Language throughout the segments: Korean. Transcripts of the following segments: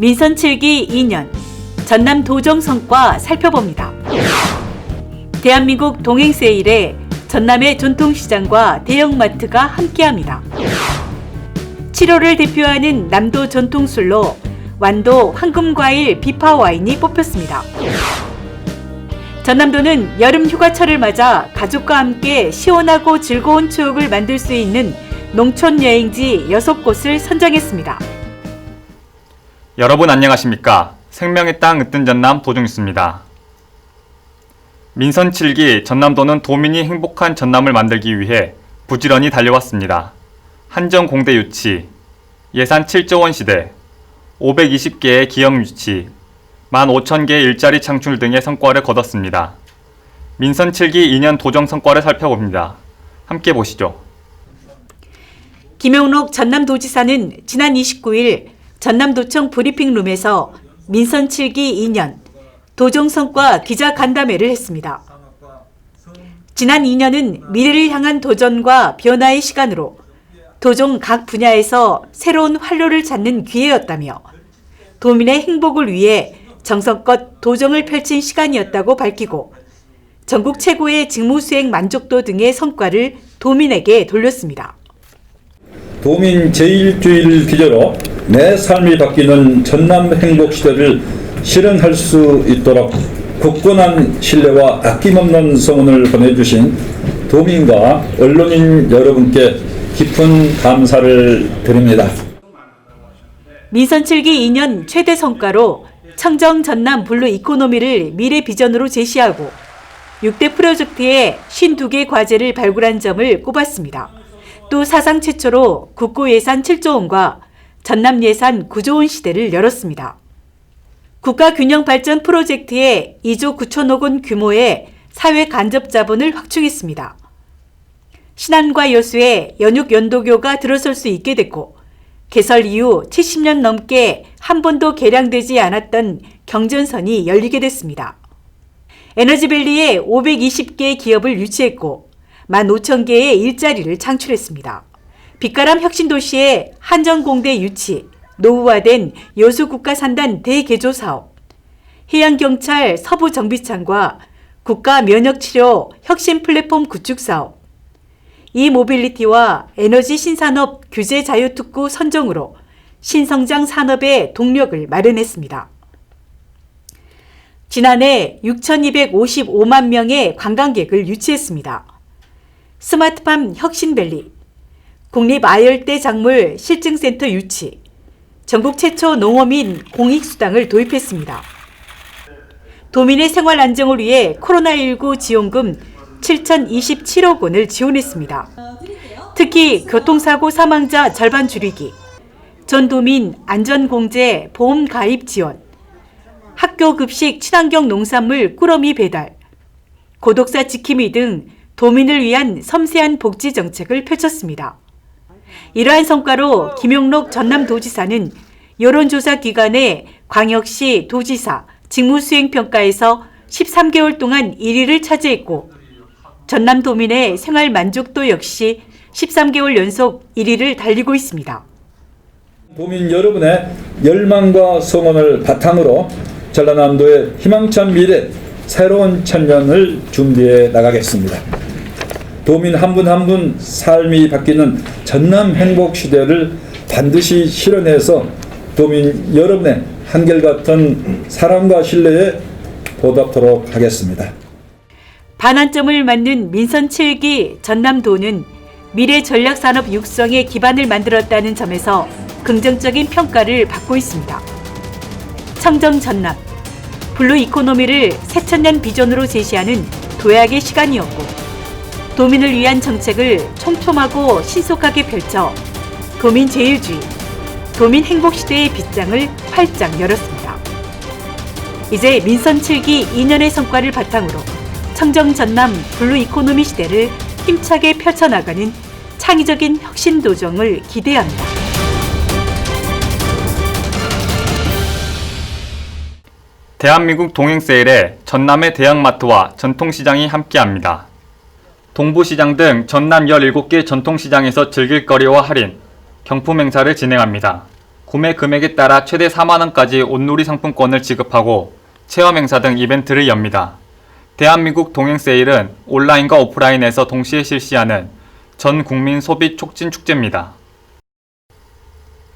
민선 7기 2년 전남 도정 성과 살펴봅니다. 대한민국 동행세일에 전남의 전통시장과 대형마트가 함께합니다. 7월을 대표하는 남도 전통술로 완도 황금과일 비파와인이 뽑혔습니다. 전남도는 여름 휴가철을 맞아 가족과 함께 시원하고 즐거운 추억을 만들 수 있는 농촌 여행지 6곳을 선정했습니다. 여러분 안녕하십니까? 생명의 땅 으뜸 전남 도중있습니다. 민선 7기 전남도는 도민이 행복한 전남을 만들기 위해 부지런히 달려왔습니다. 한정 공대 유치, 예산 7조 원 시대, 520개의 기업 유치, 15,000개의 일자리 창출 등의 성과를 거뒀습니다. 민선 7기 2년 도정 성과를 살펴봅니다. 함께 보시죠. 김용록 전남도지사는 지난 29일 전남도청 브리핑룸에서 민선 7기 2년 도정 성과 기자 간담회를 했습니다. 지난 2년은 미래를 향한 도전과 변화의 시간으로 도정 각 분야에서 새로운 활로를 찾는 기회였다며 도민의 행복을 위해 정성껏 도정을 펼친 시간이었다고 밝히고 전국 최고의 직무 수행 만족도 등의 성과를 도민에게 돌렸습니다. 도민 제1주일 기조로 내 삶이 바뀌는 전남 행복 시대를 실현할 수 있도록 굳건한 신뢰와 아낌없는 성원을 보내주신 도민과 언론인 여러분께 깊은 감사를 드립니다. 민선 7기 2년 최대 성과로 청정 전남 블루 이코노미를 미래 비전으로 제시하고 6대 프로젝트에 52개 과제를 발굴한 점을 꼽았습니다. 또 사상 최초로 국고 예산 7조 원과 전남 예산 9조 원 시대를 열었습니다. 국가균형발전 프로젝트에 2조 9천억 원 규모의 사회 간접 자본을 확충했습니다. 신안과 여수에 연육 연도교가 들어설 수 있게 됐고 개설 이후 70년 넘게 한 번도 개량되지 않았던 경전선이 열리게 됐습니다. 에너지밸리에 520개 기업을 유치했고 15,000개의 일자리를 창출했습니다. 빛가람 혁신도시의 한정공대 유치, 노후화된 여수국가산단 대개조 사업, 해양경찰 서부정비창과 국가면역치료 혁신 플랫폼 구축 사업, 이모빌리티와 에너지 신산업 규제 자유특구 선정으로 신성장 산업의 동력을 마련했습니다. 지난해 6,255만 명의 관광객을 유치했습니다. 스마트팜 혁신밸리, 국립아열대 작물 실증센터 유치, 전국 최초 농어민 공익수당을 도입했습니다. 도민의 생활 안정을 위해 코로나19 지원금 7,027억 원을 지원했습니다. 특히 교통사고 사망자 절반 줄이기, 전도민 안전공제 보험 가입 지원, 학교 급식 친환경 농산물 꾸러미 배달, 고독사 지킴이 등 도민을 위한 섬세한 복지 정책을 펼쳤습니다. 이러한 성과로 김용록 전남도지사는 여론조사 기관의 광역시 도지사 직무수행평가에서 13개월 동안 1위를 차지했고 전남도민의 생활 만족도 역시 13개월 연속 1위를 달리고 있습니다. 도민 여러분의 열망과 성원을 바탕으로 전라남도의 희망찬 미래, 새로운 천년을 준비해 나가겠습니다. 도민 한 분 한 분 삶이 바뀌는 전남 행복 시대를 반드시 실현해서 도민 여러분의 한결같은 사랑과 신뢰에 보답하도록 하겠습니다. 반환점을 맞는 민선 7기 전남도는 미래 전략산업 육성의 기반을 만들었다는 점에서 긍정적인 평가를 받고 있습니다. 청정 전남, 블루 이코노미를 새천년 비전으로 제시하는 도약의 시간이었고 도민을 위한 정책을 촘촘하고 신속하게 펼쳐 도민 제일주의, 도민 행복시대의 빗장을 활짝 열었습니다. 이제 민선 7기 2년의 성과를 바탕으로 청정 전남 블루 이코노미 시대를 힘차게 펼쳐나가는 창의적인 혁신 도정을 기대합니다. 대한민국 동행세일에 전남의 대형마트와 전통시장이 함께합니다. 동부시장 등 전남 17개 전통시장에서 즐길거리와 할인, 경품 행사를 진행합니다. 구매 금액에 따라 최대 4만원까지 온누리 상품권을 지급하고 체험 행사 등 이벤트를 엽니다. 대한민국 동행 세일은 온라인과 오프라인에서 동시에 실시하는 전 국민 소비 촉진 축제입니다.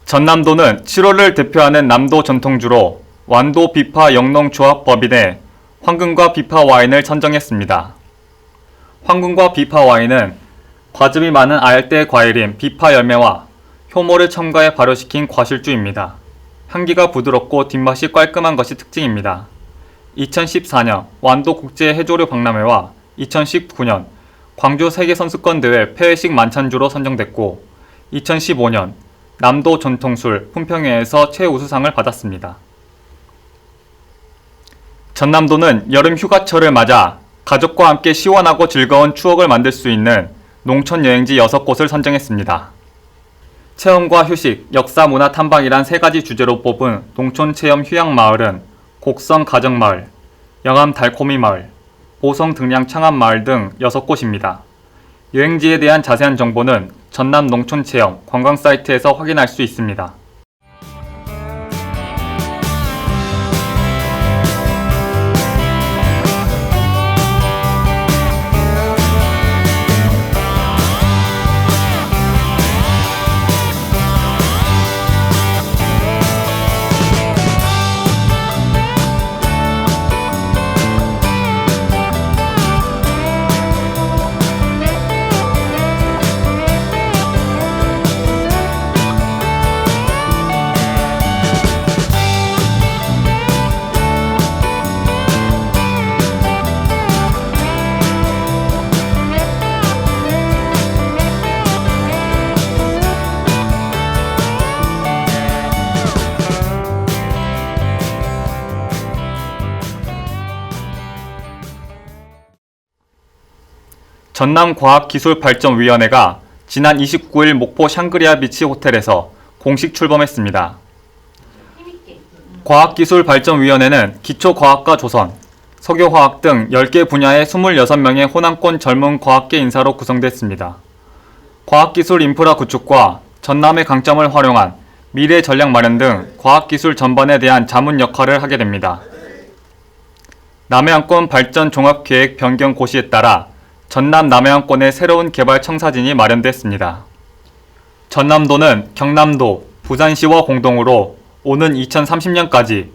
전남도는 7월을 대표하는 남도 전통주로 완도 비파 영농조합법인의 황금과 비파 와인을 선정했습니다. 황금과 비파 와인은 과즙이 많은 아열대 과일인 비파 열매와 효모를 첨가해 발효시킨 과실주입니다. 향기가 부드럽고 뒷맛이 깔끔한 것이 특징입니다. 2014년 완도 국제 해조류 박람회와 2019년 광주 세계선수권대회 폐회식 만찬주로 선정됐고 2015년 남도 전통술 품평회에서 최우수상을 받았습니다. 전남도는 여름 휴가철을 맞아 가족과 함께 시원하고 즐거운 추억을 만들 수 있는 농촌 여행지 6곳을 선정했습니다. 체험과 휴식, 역사 문화 탐방이란 3가지 주제로 뽑은 농촌 체험 휴양마을은 곡성 가정마을, 영암 달코미마을, 보성 등량 창암마을 등 6곳입니다. 여행지에 대한 자세한 정보는 전남 농촌 체험 관광 사이트에서 확인할 수 있습니다. 전남과학기술발전위원회가 지난 29일 목포 샹그리아 비치 호텔에서 공식 출범했습니다. 과학기술발전위원회는 기초과학과 조선, 석유화학 등 10개 분야의 26명의 호남권 젊은 과학계 인사로 구성됐습니다. 과학기술 인프라 구축과 전남의 강점을 활용한 미래 전략 마련 등 과학기술 전반에 대한 자문 역할을 하게 됩니다. 남해안권 발전 종합계획 변경 고시에 따라 전남 남해안권의 새로운 개발 청사진이 마련됐습니다. 전남도는 경남도, 부산시와 공동으로 오는 2030년까지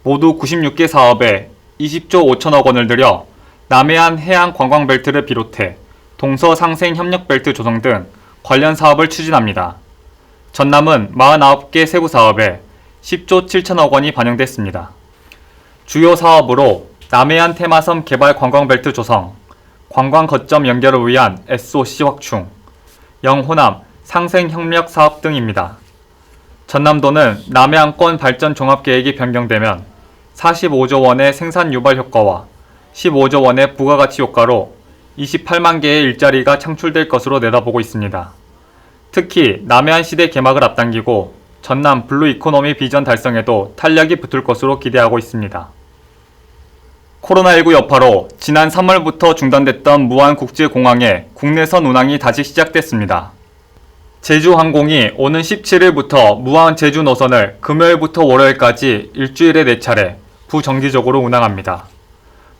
모두 96개 사업에 20조 5천억 원을 들여 남해안 해안 관광벨트를 비롯해 동서상생협력벨트 조성 등 관련 사업을 추진합니다. 전남은 49개 세부 사업에 10조 7천억 원이 반영됐습니다. 주요 사업으로 남해안 테마섬 개발 관광벨트 조성, 관광 거점 연결을 위한 SOC 확충, 영호남 상생협력 사업 등입니다. 전남도는 남해안권 발전 종합계획이 변경되면 45조 원의 생산 유발 효과와 15조 원의 부가가치 효과로 28만 개의 일자리가 창출될 것으로 내다보고 있습니다. 특히 남해안 시대 개막을 앞당기고 전남 블루 이코노미 비전 달성에도 탄력이 붙을 것으로 기대하고 있습니다. 코로나19 여파로 지난 3월부터 중단됐던 무안국제공항의 국내선 운항이 다시 시작됐습니다. 제주항공이 오는 17일부터 무안 제주 노선을 금요일부터 월요일까지 일주일에 4차례 부정기적으로 운항합니다.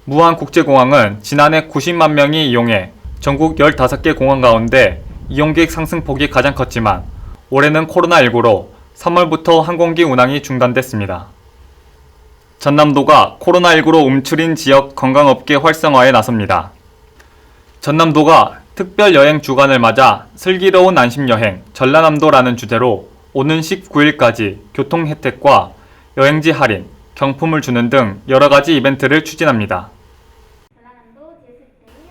무안국제공항은 지난해 90만 명이 이용해 전국 15개 공항 가운데 이용객 상승폭이 가장 컸지만 올해는 코로나19로 3월부터 항공기 운항이 중단됐습니다. 전남도가 코로나19로 움츠린 지역 관광업계 활성화에 나섭니다. 전남도가 특별 여행 주간을 맞아 슬기로운 안심여행 전라남도라는 주제로 오는 19일까지 교통 혜택과 여행지 할인, 경품을 주는 등 여러가지 이벤트를 추진합니다.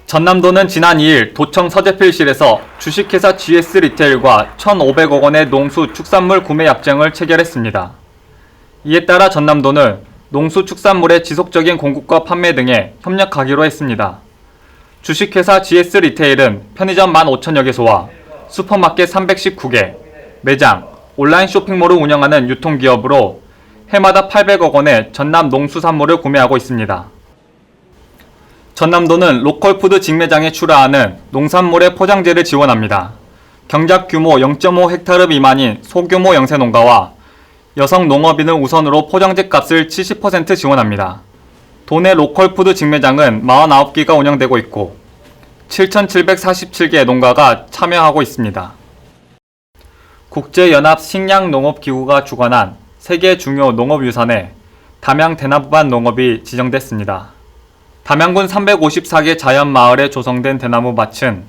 전남도는 지난 2일 도청 서재필실에서 주식회사 GS 리테일과 1,500억 원의 농수 축산물 구매 약정을 체결했습니다. 이에 따라 전남도는 농수축산물의 지속적인 공급과 판매 등에 협력하기로 했습니다. 주식회사 GS 리테일은 편의점 15,000여 개소와 슈퍼마켓 319개, 매장, 온라인 쇼핑몰을 운영하는 유통기업으로 해마다 800억 원의 전남 농수산물을 구매하고 있습니다. 전남도는 로컬푸드 직매장에 출하하는 농산물의 포장재를 지원합니다. 경작 규모 0.5헥타르 미만인 소규모 영세농가와 여성 농업인은 우선으로 포장재 값을 70% 지원합니다. 도내 로컬푸드 직매장은 49개가 운영되고 있고 7,747개의 농가가 참여하고 있습니다. 국제연합 식량농업기구가 주관한 세계 중요 농업유산에 담양 대나무밭 농업이 지정됐습니다. 담양군 354개 자연마을에 조성된 대나무밭은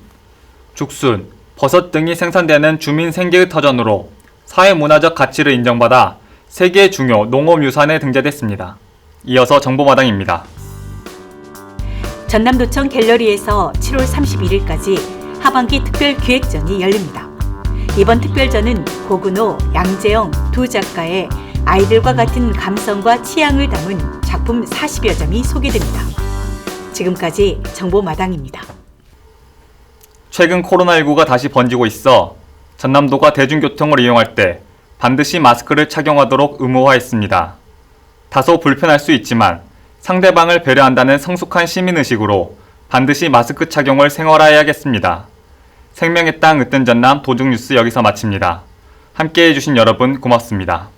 죽순, 버섯 등이 생산되는 주민 생계의 터전으로 사회문화적 가치를 인정받아 세계 중요 농업유산에 등재됐습니다. 이어서 정보마당입니다. 전남도청 갤러리에서 7월 31일까지 하반기 특별기획전이 열립니다. 이번 특별전은 고근호, 양재영 두 작가의 아이들과 같은 감성과 취향을 담은 작품 40여 점이 소개됩니다. 지금까지 정보마당입니다. 최근 코로나19가 다시 번지고 있어 전남도가 대중교통을 이용할 때 반드시 마스크를 착용하도록 의무화했습니다. 다소 불편할 수 있지만 상대방을 배려한다는 성숙한 시민의식으로 반드시 마스크 착용을 생활화해야겠습니다. 생명의 땅 으뜸 전남 도중뉴스 여기서 마칩니다. 함께해 주신 여러분 고맙습니다.